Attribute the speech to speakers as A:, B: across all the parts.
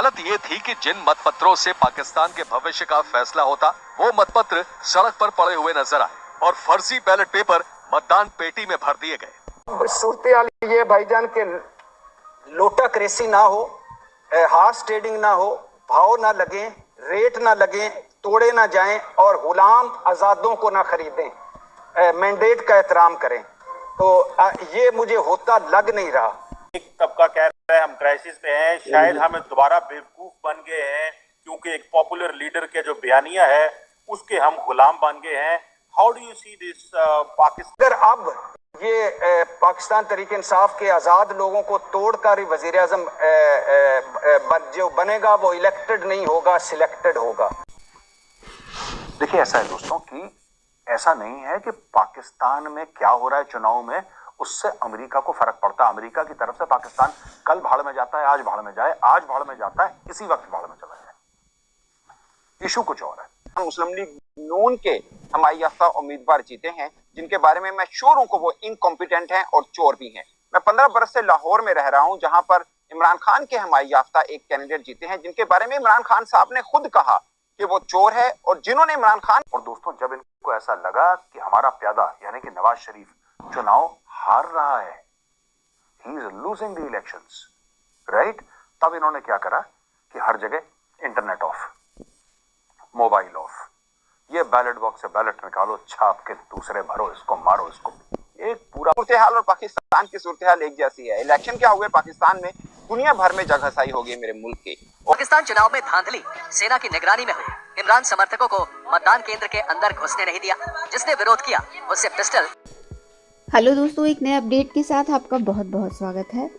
A: हालत ये थी कि जिन मतपत्रों से पाकिस्तान के भविष्य का फैसला होता, वो मतपत्र सड़क पर पड़े हुए नजर आए और फर्जी बैलेट पेपर मतदान पेटी में भर दिए गए।
B: सूरत ये भाईजान के लोटा क्रेसी ना हो, हार्स ट्रेडिंग ना हो, भाव ना लगे, रेट ना लगे, तोड़े ना जाएं और गुलाम आजादों को ना खरीदें, मैंडेट का एहतराम करें। तो ये मुझे होता लग नहीं रहा।
C: एक तबका कह रहा है हम क्राइसिस में हैं, शायद हम दोबारा बेवकूफ बन गए हैं क्योंकि एक पॉपुलर लीडर के जो बयानिया है उसके हम गुलाम बन गए हैं। How do you see this Pakistan?
B: अगर अब ये पाकिस्तान तरीके इंसाफ के आजाद लोगों को तोड़कर वजीर आजम जो बनेगा वो इलेक्टेड नहीं होगा, सिलेक्टेड होगा।
D: देखिए ऐसा है दोस्तों कि ऐसा नहीं है कि पाकिस्तान में क्या हो रहा है चुनाव में उससे अमेरिका को फर्क पड़ता है। अमेरिका की तरफ से पाकिस्तान कल भाड़ में जाता है, आज भाड़ में जाए, आज भाड़ में जाता है, इसी वक्त भाड़ में चला जाए। इशू कुछ और है।
E: मुस्लिम लीग नून के हमारे याफ्ता उम्मीदवार जीते हैं जिनके बारे में मैं श्योर हूं कि वो इनकॉम्पिटेंट हैं और चोर भी हैं। मैं 15 बरस से लाहौर में रह रहा हूं जहां पर इमरान खान के हमारे याफ्ता एक कैंडिडेट जीते हैं जिनके बारे में इमरान खान साहब ने खुद कहा कि वो चोर है और जिन्होंने इमरान खान।
D: और दोस्तों जब इनको ऐसा लगा कि हमारा प्यादा यानी कि नवाज शरीफ चुनाव हार रहा है, he is losing the elections, right, तब इन्होंने क्या करा कि हर जगह इंटरनेट ऑफ, मोबाइल ऑफ, ये बैलेट बॉक्स से बैलेट निकालो, छाप के दूसरे भरो, इसको मारो, इसको।
E: एक पूरा सूरत हाल और पाकिस्तान की सूरत हाल एक जैसी है। इलेक्शन क्या हुए पाकिस्तान में, दुनिया भर में जगहसाई होगी मेरे मुल्क की।
F: पाकिस्तान चुनाव में धांधली सेना की निगरानी में हुई। इमरान समर्थकों को मतदान केंद्र के अंदर घुसने नहीं दिया, जिसने विरोध किया उससे पिस्टल।
G: हेलो दोस्तों, एक नए अपडेट के साथ आपका बहुत बहुत स्वागत है।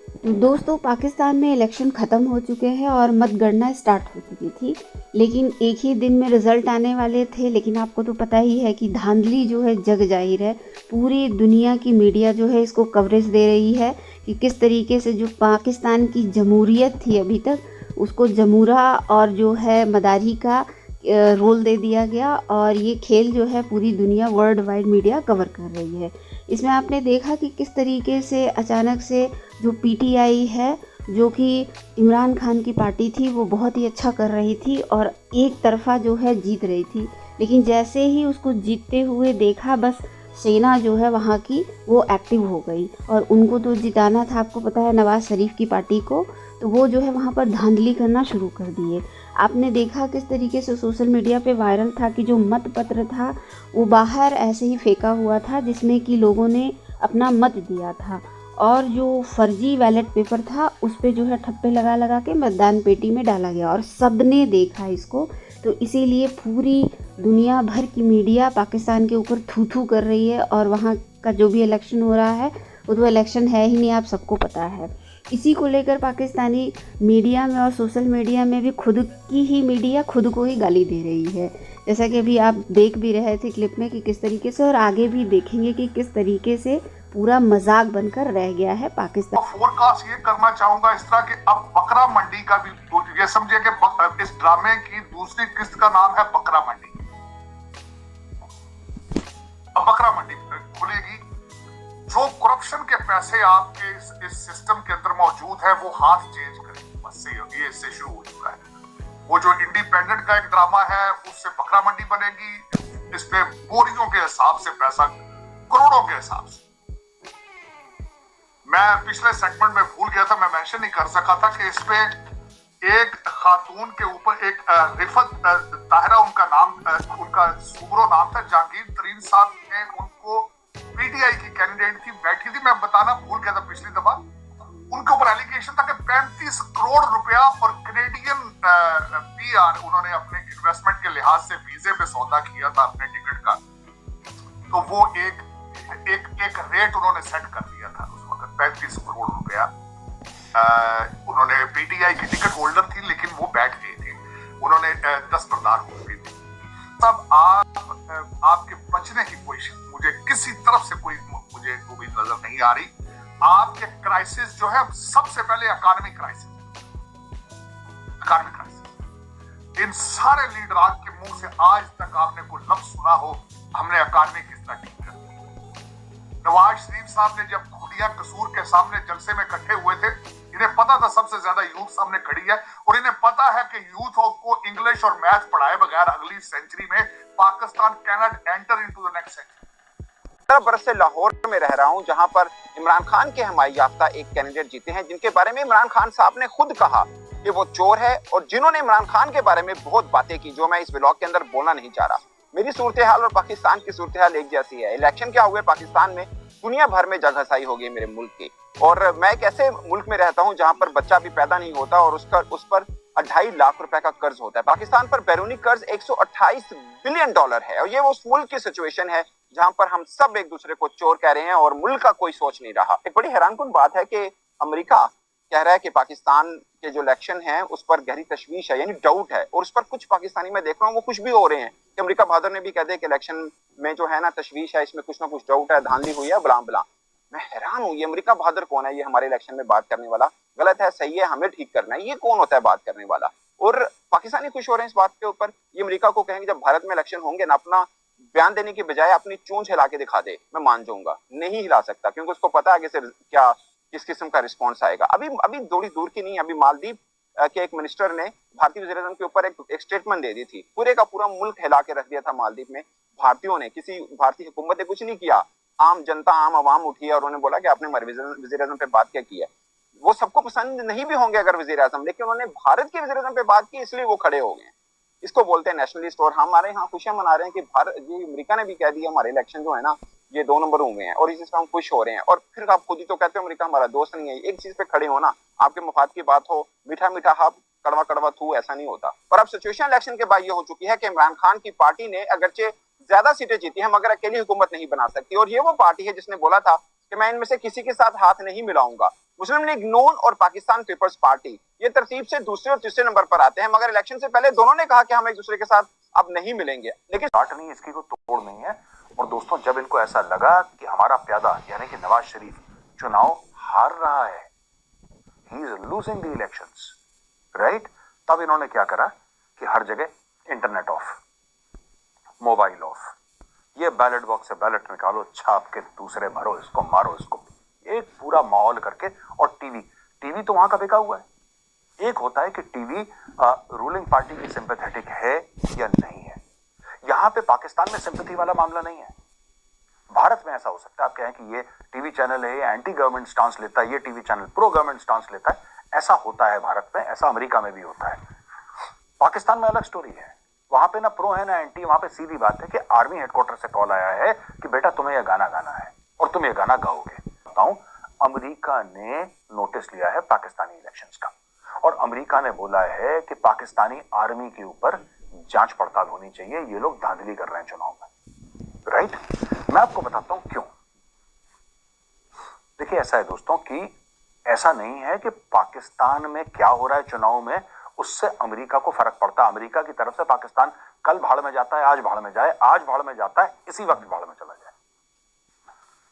G: दोस्तों, पाकिस्तान में इलेक्शन ख़त्म हो चुके हैं और मतगणना स्टार्ट हो चुकी थी, लेकिन एक ही दिन में रिज़ल्ट आने वाले थे। लेकिन आपको तो पता ही है कि धांधली जो है जग जाहिर है। पूरी दुनिया की मीडिया जो है इसको कवरेज दे रही है कि किस तरीके से जो पाकिस्तान की जमहूरियत थी अभी तक, उसको जमूरा और जो है मदारी का रोल दे दिया गया। और ये खेल जो है पूरी दुनिया वर्ल्ड वाइड मीडिया कवर कर रही है। इसमें आपने देखा कि किस तरीके से अचानक से जो पीटीआई है, जो कि इमरान खान की पार्टी थी, वो बहुत ही अच्छा कर रही थी और एक तरफा जो है जीत रही थी। लेकिन जैसे ही उसको जीतते हुए देखा, बस सेना जो है वहाँ की वो एक्टिव हो गई और उनको तो जिताना था, आपको पता है, नवाज शरीफ की पार्टी को। तो वो जो है वहाँ पर धांधली करना शुरू कर दिए। आपने देखा किस तरीके से सोशल मीडिया पे वायरल था कि जो मत पत्र था वो बाहर ऐसे ही फेंका हुआ था, जिसमें कि लोगों ने अपना मत दिया था। और जो फर्जी बैलेट पेपर था उस पे जो है ठप्पे लगा लगा के मतदान पेटी में डाला गया और सब ने देखा इसको। तो इसीलिए पूरी दुनिया भर की मीडिया पाकिस्तान के ऊपर थू थू कर रही है। और वहाँ का जो भी इलेक्शन हो रहा है वो तो इलेक्शन है ही नहीं, आप सबको पता है। इसी को लेकर पाकिस्तानी मीडिया में और सोशल मीडिया में भी खुद की ही मीडिया खुद को ही गाली दे रही है। जैसा कि अभी आप देख भी रहे थे क्लिप में कि किस तरीके से, और आगे भी देखेंगे कि किस तरीके से पूरा मजाक बनकर रह गया है पाकिस्तान।
H: फोरकास्ट ये करना चाहूंगा इस तरह कि अब बकरा मंडी का भी ये समझिए कि इस ड्रामे की दूसरी किस्त का नाम है बकरा मंडी। अब बकरा मंडी खुलेगी, जो करप्शन के पैसे आपके इस सिस्टम के अंदर मौजूद है वो हाथ चेंज करेंगे। बस ये इससे शुरू हो चुका है। वो जो इंडिपेंडेंट का एक ड्रामा है उससे बकरा मंडी बनेगी। इस पे बोरियों के हिसाब से पैसा, करोड़ों के हिसाब से। मैं पिछले सेगमेंट में भूल गया था, मैं मेंशन नहीं कर सका था कि इस पे एक खातून के ऊपर एक रिफत ताहिरा उनका नाम, उनका सुगरो नाम था, जहांगीर तरीन साहब ने उनको पीटीआई की कैंडिडेट थी, बैठी थी, मैं बताना भूल गया था पिछली दफा। उनके ऊपर एलिगेशन था कि 35 करोड़ रुपया और कनेडियन पीआर उन्होंने अपने इन्वेस्टमेंट के लिहाज से वीजे पे सौदा किया था अपने टिकट का। तो वो एक रेट उन्होंने सेट कर दिया था उस वक्त, 35 करोड़ रुपया। उन्होंने पीटीआई की टिकट होल्डर थी लेकिन वो बैठ गई थी, उन्होंने दस्तबरदार हो गई थी। तब आपके बचने की कोई मुझे किसी तरफ से कोई मुझे उम्मीद नजर नहीं आ रही। आपके क्राइसिस जो है सबसे पहले इकोनॉमिक क्राइसिस। इन सारे लीडरान के मुंह से आज तक आपने कोई लफ्ज सुना हो हमने इकोनॉमी किस तरह ठीक कर दी। नवाज शरीफ साहब ने जब खुदिया कसूर के सामने जलसे में इकट्ठे हुए थे, इन्हें पता था सबसे ज्यादा यूथ सामने खड़ी है और इन्हें पता है कि यूथ को इंग्लिश और मैथ पढ़ाए बगैर अगली सेंचुरी में Pakistan can not enter into the next century.
E: 15 बरस से लाहौर में रह रहा हूं, जहां पर इमरान खान के हमारी याफ्ता एक कैंडिडेट जीते हैं, जिनके बारे में इमरान खान साहब ने खुद कहा कि वो चोर है, और जिन्होंने इमरान खान के बारे में बहुत बातें की जो मैं इस ब्लॉग के अंदर बोलना नहीं चाह रहा। मेरी सूरत हाल और पाकिस्तान की सूरत हाल एक जैसी है। इलेक्शन क्या हुए पाकिस्तान में, दुनिया भर में जग हसाई हो गई मेरे मुल्क की। और मैं एक ऐसे मुल्क में रहता हूं जहां पर बच्चा भी पैदा नहीं होता और उस पर 2.5 लाख रुपए का कर्ज होता है। पाकिस्तान पर बैरूनी कर्ज 128 बिलियन डॉलर है, और ये उस मुल्क की सिचुएशन है जहां पर हम सब एक दूसरे को चोर कह रहे हैं और मुल्क का कोई सोच नहीं रहा। एक बड़ी हैरानकुन बात है कि अमेरिका कह रहा है कि पाकिस्तान के जो इलेक्शन है उस पर गहरी तशवीश है, यानी डाउट है, और उस पर कुछ पाकिस्तानी मैं देख रहा हूँ वो खुश भी हो रहे हैं कि अमेरिका बहादुर ने भी कह दिया कि इलेक्शन में जो है ना तशवीश है, इसमें कुछ ना कुछ डाउट है, धांधली हुई है, बला बला। मैं हैरान हूँ, ये अमेरिका बहादुर कौन है? ये हमारे इलेक्शन में बात करने वाला? गलत है, सही है, हमें ठीक करना है, ये कौन होता है बात करने वाला? और पाकिस्तानी खुश हो रहे हैं इस बात के ऊपर। ये अमेरिका को कहेंगे जब भारत में इलेक्शन होंगे ना, अपना बयान देने की बजाय अपनी चूंछ हिला के दिखा दे, मैं मान जाऊंगा। नहीं हिला सकता क्योंकि उसको पता है कि क्या किस किस्म का रिस्पॉन्स आएगा। अभी थोड़ी दूर की नहीं, अभी मालदीव के एक मिनिस्टर ने भारतीय वज़ीर-ए-आज़म के ऊपर एक स्टेटमेंट दे दी थी, पूरे का पूरा मुल्क हिला के रख दिया था मालदीव में। भारतीयों ने, किसी भारतीय हुकूमत ने कुछ नहीं किया, आम जनता, आम आवाम उठी है और उन्होंने बोला कि आपने हमारे वज़ीर-ए-आज़म पे बात क्या की है। वो सबको पसंद नहीं भी होंगे अगर वज़ीर-ए-आज़म, लेकिन उन्होंने भारत के वज़ीर-ए-आज़म पे बात की, इसलिए वो खड़े हो गए। इसको बोलते हैं नेशनलिस्ट। और हमारे यहाँ खुशियां मना रहे हैं कि भारत, ये अमेरिका ने भी कह दिया हमारे इलेक्शन जो है ना ये 2 नंबर हुए हैं, और इस चीज पर हम खुश हो रहे हैं। और फिर आप खुद ही तो कहते हो अमेरिका हमारा दोस्त नहीं है। एक चीज पे खड़े हो ना, आपके मफाद की बात हो, मीठा मीठा हब कड़वा कड़वा थू, ऐसा नहीं होता। पर अब सिचुएशन इलेक्शन के बाद ये हो चुकी है कि इमरान खान की पार्टी ने अगरचे ज्यादा सीटें जीती है मगर अकेली हुकूमत नहीं बना सकती, और ये वो पार्टी है जिसने बोला था कि मैं इनमें से किसी के साथ हाथ नहीं मिलाऊंगा। मुस्लिम लीग नून और पाकिस्तान पीपल्स पार्टी ये तरतीब से दूसरे और तीसरे नंबर पर आते हैं, मगर इलेक्शन से पहले दोनों ने कहा कि हम एक दूसरे के साथ अब नहीं मिलेंगे। लेकिन
D: काट नहीं, इसकी कोई तोड़ नहीं है। और दोस्तों, जब इनको ऐसा लगा कि हमारा प्यादा यानी कि नवाज शरीफ चुनाव हार रहा है, he is losing the elections, right, तब इन्होंने क्या करा कि हर जगह इंटरनेट ऑफ, मोबाइल ऑफ, ये बैलेट बॉक्स से बैलेट निकालो, छाप के दूसरे भरो, इसको मारो, इसको, एक पूरा माहौल करके। और टीवी तो वहां का बिका हुआ है। एक होता है कि टीवी रूलिंग पार्टी की सिंपैथेटिक है या नहीं है। यहां पे पाकिस्तान में सिंपैथी वाला मामला नहीं है। भारत में ऐसा हो सकता है, आप कहें कि ये टीवी चैनल है, ये एंटी गवर्नमेंट स्टांस लेता है, ये TV channel pro government stance लेता है, ऐसा होता है भारत में, ऐसा अमेरिका में भी होता है। पाकिस्तान में अलग स्टोरी है, वहां पे ना प्रो है ना एंटी, वहां पे सीधी बात है कि आर्मी हेडक्वार्टर से कॉल आया है कि बेटा तुम्हें यह गाना गाना है और तुम ये गाना गाओगे। बताऊं, अमेरिका ने नोटिस लिया है पाकिस्तानी इलेक्शंस का, और अमेरिका ने बोला है कि पाकिस्तानी आर्मी के ऊपर जांच पड़ताल होनी चाहिए, ये लोग धांधली कर रहे हैं चुनाव में, राइट। मैं आपको बताता हूं क्यों। देखिए, ऐसा है दोस्तों कि ऐसा नहीं है कि पाकिस्तान में क्या हो रहा है चुनाव में उससे अमेरिका को फर्क पड़ता है। अमेरिका की तरफ से पाकिस्तान कल भाड़ में जाता है, आज भाड़ में जाए, आज भाड़ में जाता है, इसी वक्त भाड़ में चला जाए।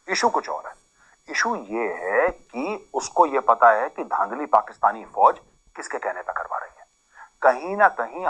D: इशू कुछ और है। इशू ये है कि उसको ये पता है कि धांधली पाकिस्तानी फौज किसके कहने पर करवा रही है। कहीं ना कहीं